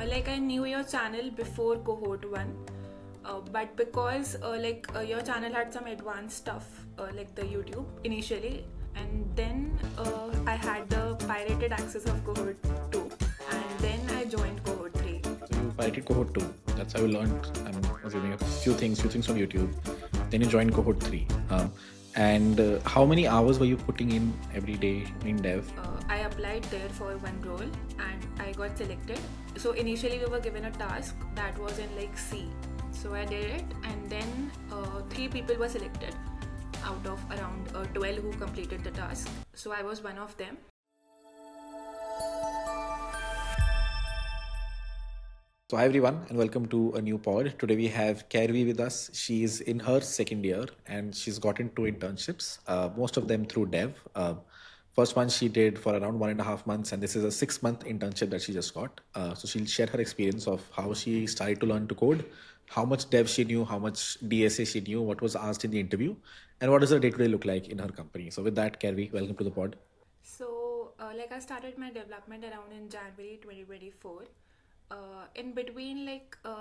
Like I knew your channel before cohort 1, but because your channel had some advanced stuff like the YouTube initially, and then I had the pirated access of cohort 2, and then I joined cohort 3. So you pirated cohort 2. That's how you learned, I'm assuming, a few things from YouTube. Then you joined cohort 3. And how many hours were you putting in every day in dev? I applied there for one role and I got selected. So initially we were given a task that was in like C. So I did it, and then 3 people were selected out of around 12 who completed the task. So I was one of them. So hi everyone and welcome to a new pod. Today we have Kairvee with us. She's in her second year and she's gotten 2 internships, most of them through dev. First one she did for around 1.5 months, and this is a 6-month internship that she just got. So she'll share her experience of how she started to learn to code, how much dev she knew, how much DSA she knew, what was asked in the interview, and what does her day-to-day look like in her company. So with that, Kairvee, welcome to the pod. So I started my development around in January 2024. In between,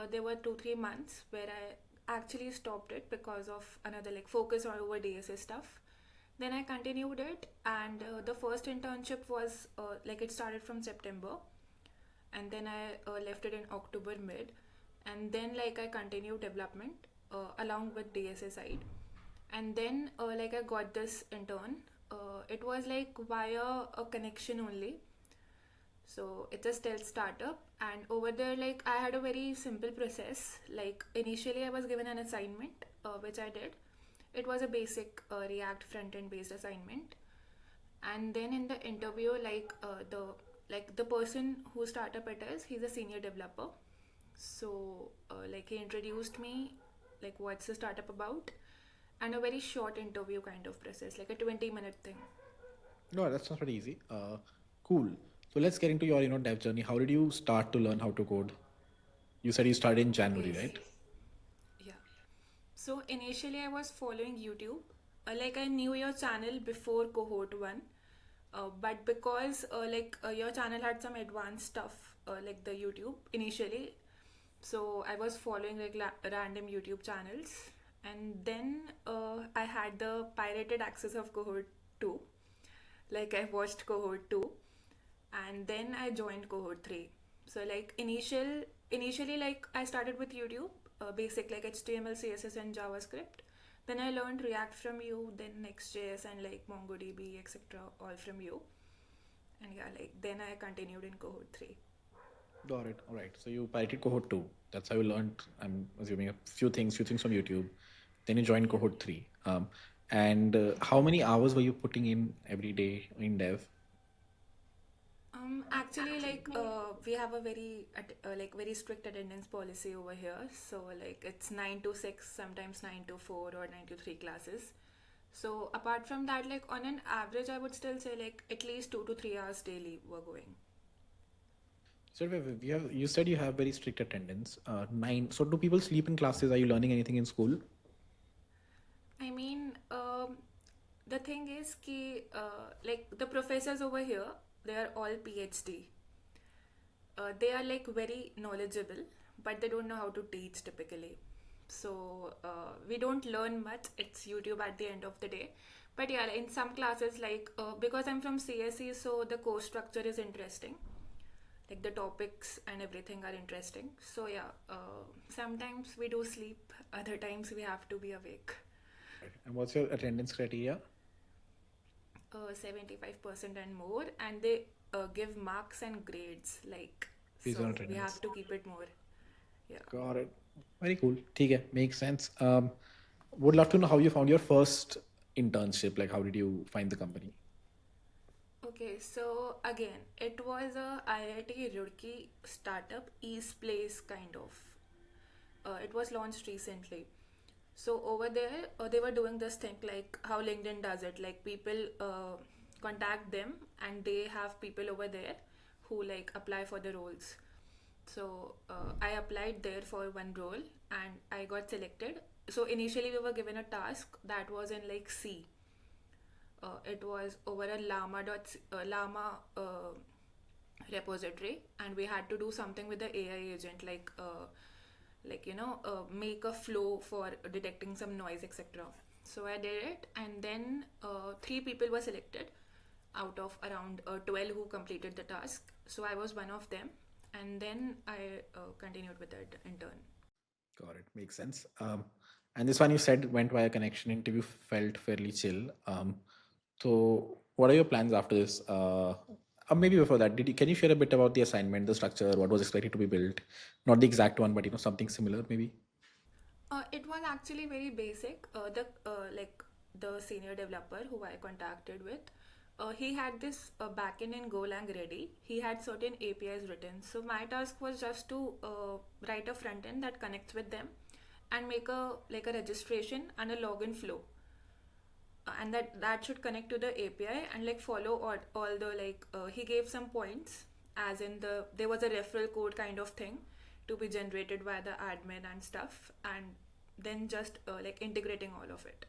there were 2-3 months where I actually stopped it because of another focus on over DSA stuff. Then I continued it, and the first internship was it started from September, and then I left it in October mid, and then I continued development along with DSA side, and then I got this intern. It was via a connection only. So it's a stealth startup, and over there I had a very simple process. Initially I was given an assignment which I did. It was a basic React front-end based assignment, and then in the interview the person whose startup it is, he's a senior developer. So he introduced me what's the startup about, and a very short interview kind of process, like a 20-minute thing. No, that's not pretty easy. Cool. So let's get into your dev journey. How did you start to learn how to code? You said you started in January, right? Yeah. So initially I was following YouTube. I knew your channel before cohort 1, but because your channel had some advanced stuff like the YouTube initially, so I was following random YouTube channels, and then I had the pirated access of cohort 2. I watched cohort 2, and then I joined cohort 3. So initially I started with YouTube, basic HTML, CSS and JavaScript. Then I learned React from you, then Next.js and MongoDB, etc. all from you. And then I continued in cohort 3. Got it. All right. So you pirated cohort 2. That's how you learned, I'm assuming, a few things from YouTube. Then you joined cohort 3. And how many hours were you putting in every day in dev? Actually, we have a very very strict attendance policy over here. So it's 9 to 6, sometimes 9 to 4 or 9 to 3 classes. So apart from that, on an average, I would still say at least 2 to 3 hours daily we're going. So you said you have very strict attendance. 9. So do people sleep in classes? Are you learning anything in school? I mean, the thing is the professors over here, they are all PhD. They are very knowledgeable, but they don't know how to teach typically. So we don't learn much. It's YouTube at the end of the day. But yeah, in some classes, because I'm from CSE, so the course structure is interesting. The topics and everything are interesting. So yeah, sometimes we do sleep, other times we have to be awake. And what's your attendance criteria? 75% and more, and they give marks and grades so we have to keep it more. Yeah. Got it. Very cool. Okay, makes sense. Would love to know how you found your first internship. How did you find the company? Okay, so again, it was a IIT Roorkee startup, East Place kind of. It was launched recently. So over there, they were doing this thing how LinkedIn does it. People contact them, and they have people over there who apply for the roles. So I applied there for one role, and I got selected. So initially we were given a task that was in C. It was over a repository, and we had to do something with the AI agent, make a flow for detecting some noise, etc. So I did it, and then 3 people were selected out of around 12 who completed the task. So I was one of them, and then I continued with that intern. Got it. Makes sense. And this one you said went via connection interview, felt fairly chill. So what are your plans after this? Or maybe before that, can you share a bit about the assignment, the structure, what was expected to be built? Not the exact one, but something similar, maybe. It was actually very basic. The senior developer who I contacted with, he had this backend in Golang ready. He had certain APIs written. So my task was just to write a front end that connects with them, and make a registration and a login flow. And that should connect to the API and follow all the he gave some points, as in there was a referral code kind of thing to be generated by the admin and stuff, and then just integrating all of it.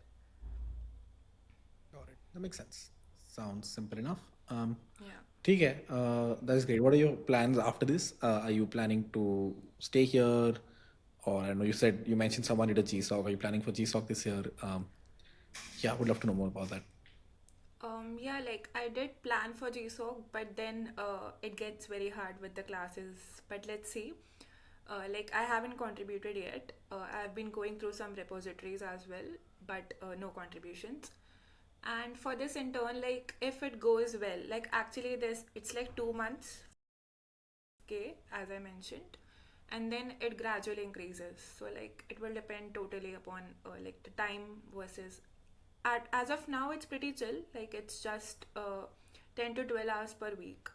Got it. That makes sense. Sounds simple enough. Yeah. ठीक है. That's great. What are your plans after this? Are you planning to stay here? Or I know you mentioned someone did a GSOC. Are you planning for GSOC this year? Yeah, would love to know more about that. Yeah, I did plan for GSOC, but then it gets very hard with the classes. But let's see. I haven't contributed yet. I've been going through some repositories as well, but no contributions. And for this intern, if it goes well, actually it's 2 months, okay, as I mentioned, and then it gradually increases. So it will depend totally upon the time versus. As of now, it's pretty chill. It's just 10 to 12 hours per week.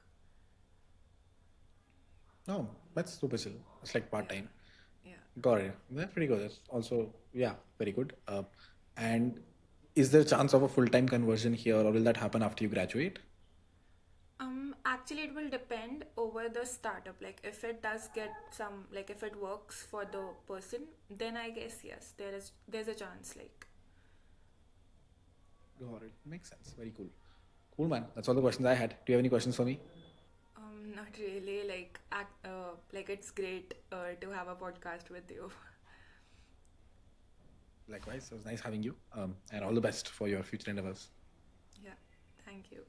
Oh, that's super chill. It's like part time. Yeah. Got it. That's pretty good. That's also, yeah, very good. And is there a chance of a full time conversion here, or will that happen after you graduate? Actually, it will depend over the startup. If it does get some, if it works for the person, then I guess yes, there's a chance. Got it. Makes sense. Very cool. Cool, man. That's all the questions I had. Do you have any questions for me? Not really. It's great to have a podcast with you. Likewise, it was nice having you. And all the best for your future endeavors. Yeah. Thank you.